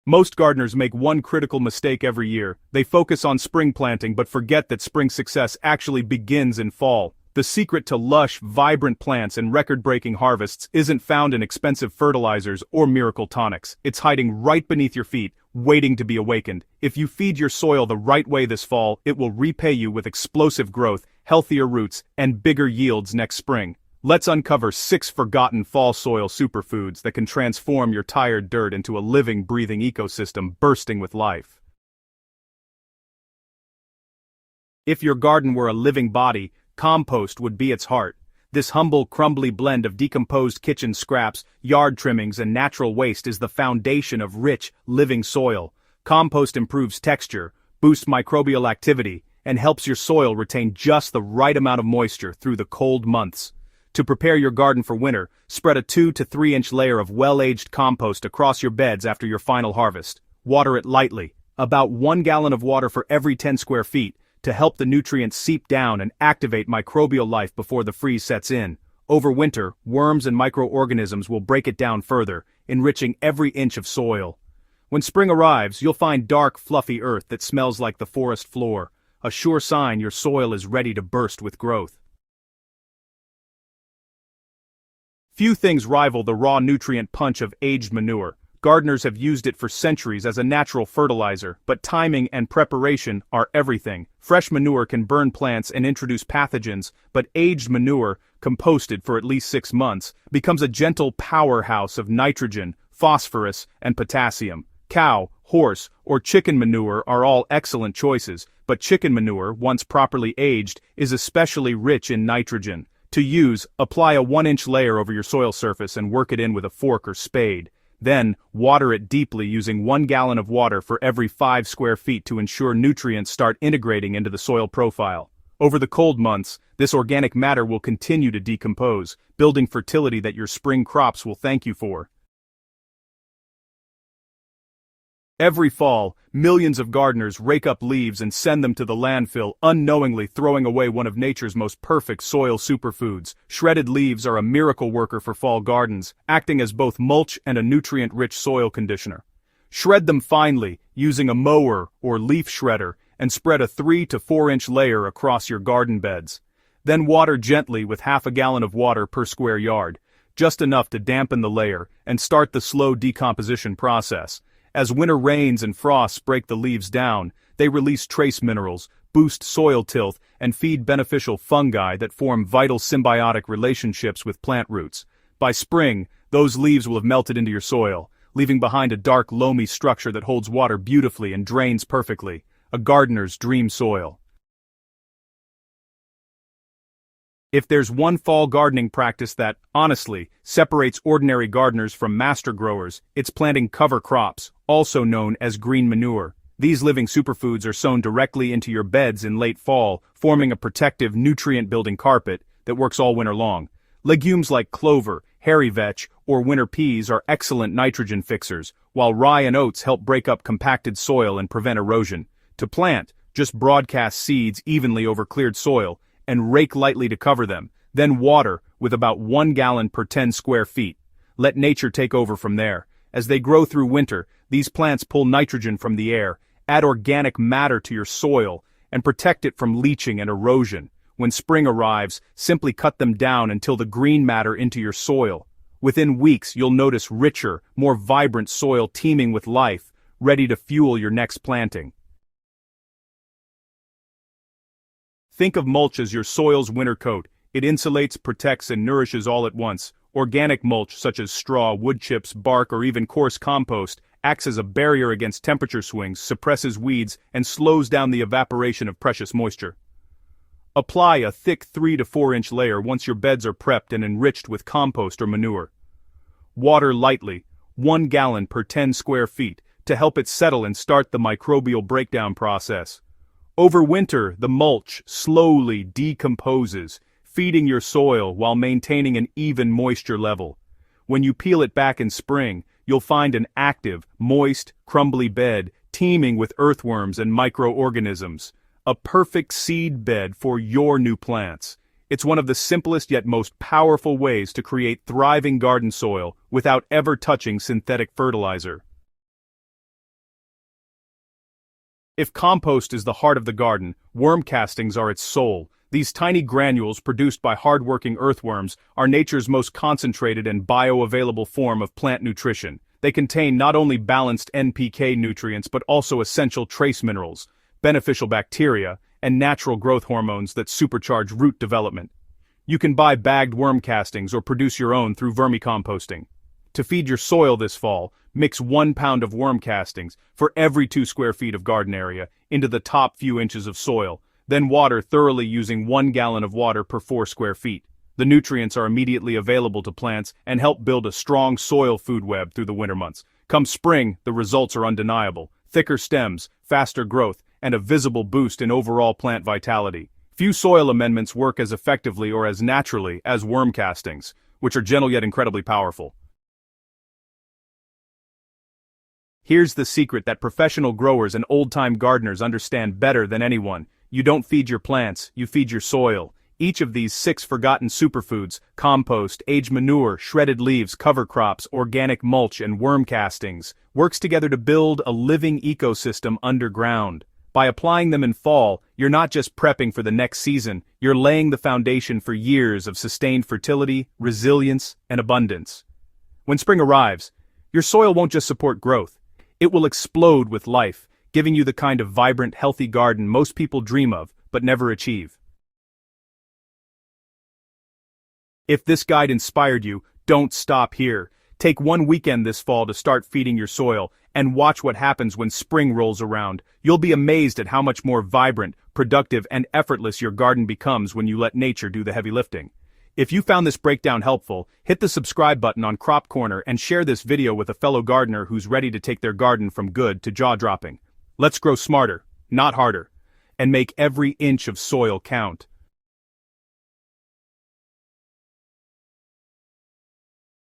Most gardeners make one critical mistake every year. They focus on spring planting but forget that spring success actually begins in fall. The secret to lush, vibrant plants and record-breaking harvests isn't found in expensive fertilizers or miracle tonics. It's hiding right beneath your feet, waiting to be awakened. If you feed your soil the right way this fall, it will repay you with explosive growth, healthier roots, and bigger yields next spring. Let's uncover 6 forgotten fall soil superfoods that can transform your tired dirt into a living, breathing ecosystem bursting with life. If your garden were a living body, compost would be its heart. This humble, crumbly blend of decomposed kitchen scraps, yard trimmings, and natural waste is the foundation of rich, living soil. Compost improves texture, boosts microbial activity, and helps your soil retain just the right amount of moisture through the cold months. To prepare your garden for winter, spread a 2 to 3 inch layer of well-aged compost across your beds after your final harvest. Water it lightly, about 1 gallon of water for every 10 square feet, to help the nutrients seep down and activate microbial life before the freeze sets in. Over winter, worms and microorganisms will break it down further, enriching every inch of soil. When spring arrives, you'll find dark, fluffy earth that smells like the forest floor, a sure sign your soil is ready to burst with growth. Few things rival the raw nutrient punch of aged manure. Gardeners have used it for centuries as a natural fertilizer, but timing and preparation are everything. Fresh manure can burn plants and introduce pathogens, but aged manure, composted for at least 6 months, becomes a gentle powerhouse of nitrogen, phosphorus, and potassium. Cow, horse, or chicken manure are all excellent choices, but chicken manure, once properly aged, is especially rich in nitrogen. To use, apply a 1-inch layer over your soil surface and work it in with a fork or spade. Then, water it deeply using 1 gallon of water for every 5 square feet to ensure nutrients start integrating into the soil profile. Over the cold months, this organic matter will continue to decompose, building fertility that your spring crops will thank you for. Every fall, millions of gardeners rake up leaves and send them to the landfill, unknowingly throwing away one of nature's most perfect soil superfoods. Shredded leaves are a miracle worker for fall gardens, acting as both mulch and a nutrient-rich soil conditioner. Shred them finely, using a mower or leaf shredder, and spread a 3 to 4 inch layer across your garden beds. Then water gently with half a gallon of water per square yard, just enough to dampen the layer and start the slow decomposition process. As winter rains and frosts break the leaves down, they release trace minerals, boost soil tilth, and feed beneficial fungi that form vital symbiotic relationships with plant roots. By spring, those leaves will have melted into your soil, leaving behind a dark, loamy structure that holds water beautifully and drains perfectly. A gardener's dream soil. If there's one fall gardening practice that, honestly, separates ordinary gardeners from master growers, it's planting cover crops, also known as green manure. These living superfoods are sown directly into your beds in late fall, forming a protective, nutrient-building carpet that works all winter long. Legumes like clover, hairy vetch, or winter peas are excellent nitrogen fixers, while rye and oats help break up compacted soil and prevent erosion. To plant, just broadcast seeds evenly over cleared soil, and rake lightly to cover them, then water with about 1 gallon per 10 square feet. Let nature take over from there. As they grow through winter, these plants pull nitrogen from the air, add organic matter to your soil, and protect it from leaching and erosion. When spring arrives, simply cut them down until the green matter into your soil. Within weeks, you'll notice richer, more vibrant soil teeming with life, ready to fuel your next planting. Think of mulch as your soil's winter coat. It insulates, protects, and nourishes all at once. Organic mulch, such as straw, wood chips, bark, or even coarse compost, acts as a barrier against temperature swings, suppresses weeds, and slows down the evaporation of precious moisture. Apply a thick 3 to 4 inch layer once your beds are prepped and enriched with compost or manure. Water lightly, 1 gallon per 10 square feet, to help it settle and start the microbial breakdown process. Over winter, the mulch slowly decomposes, feeding your soil while maintaining an even moisture level. When you peel it back in spring, you'll find an active, moist, crumbly bed teeming with earthworms and microorganisms. A perfect seed bed for your new plants. It's one of the simplest yet most powerful ways to create thriving garden soil without ever touching synthetic fertilizer. If compost is the heart of the garden, worm castings are its soul. These tiny granules produced by hard-working earthworms are nature's most concentrated and bioavailable form of plant nutrition. They contain not only balanced NPK nutrients but also essential trace minerals, beneficial bacteria, and natural growth hormones that supercharge root development. You can buy bagged worm castings or produce your own through vermicomposting. To feed your soil this fall, mix 1 pound of worm castings for every 2 square feet of garden area into the top few inches of soil, then water thoroughly using 1 gallon of water per 4 square feet. The nutrients are immediately available to plants and help build a strong soil food web through the winter months. Come spring, the results are undeniable. Thicker stems, faster growth, and a visible boost in overall plant vitality. Few soil amendments work as effectively or as naturally as worm castings, which are gentle yet incredibly powerful. Here's the secret that professional growers and old-time gardeners understand better than anyone. You don't feed your plants, you feed your soil. Each of these 6 forgotten superfoods, compost, aged manure, shredded leaves, cover crops, organic mulch, and worm castings, works together to build a living ecosystem underground. By applying them in fall, you're not just prepping for the next season, you're laying the foundation for years of sustained fertility, resilience, and abundance. When spring arrives, your soil won't just support growth. It will explode with life, giving you the kind of vibrant, healthy garden most people dream of, but never achieve. If this guide inspired you, don't stop here. Take 1 weekend this fall to start feeding your soil, and watch what happens when spring rolls around. You'll be amazed at how much more vibrant, productive, and effortless your garden becomes when you let nature do the heavy lifting. If you found this breakdown helpful, hit the subscribe button on Crop Corner and share this video with a fellow gardener who's ready to take their garden from good to jaw-dropping. Let's grow smarter, not harder, and make every inch of soil count.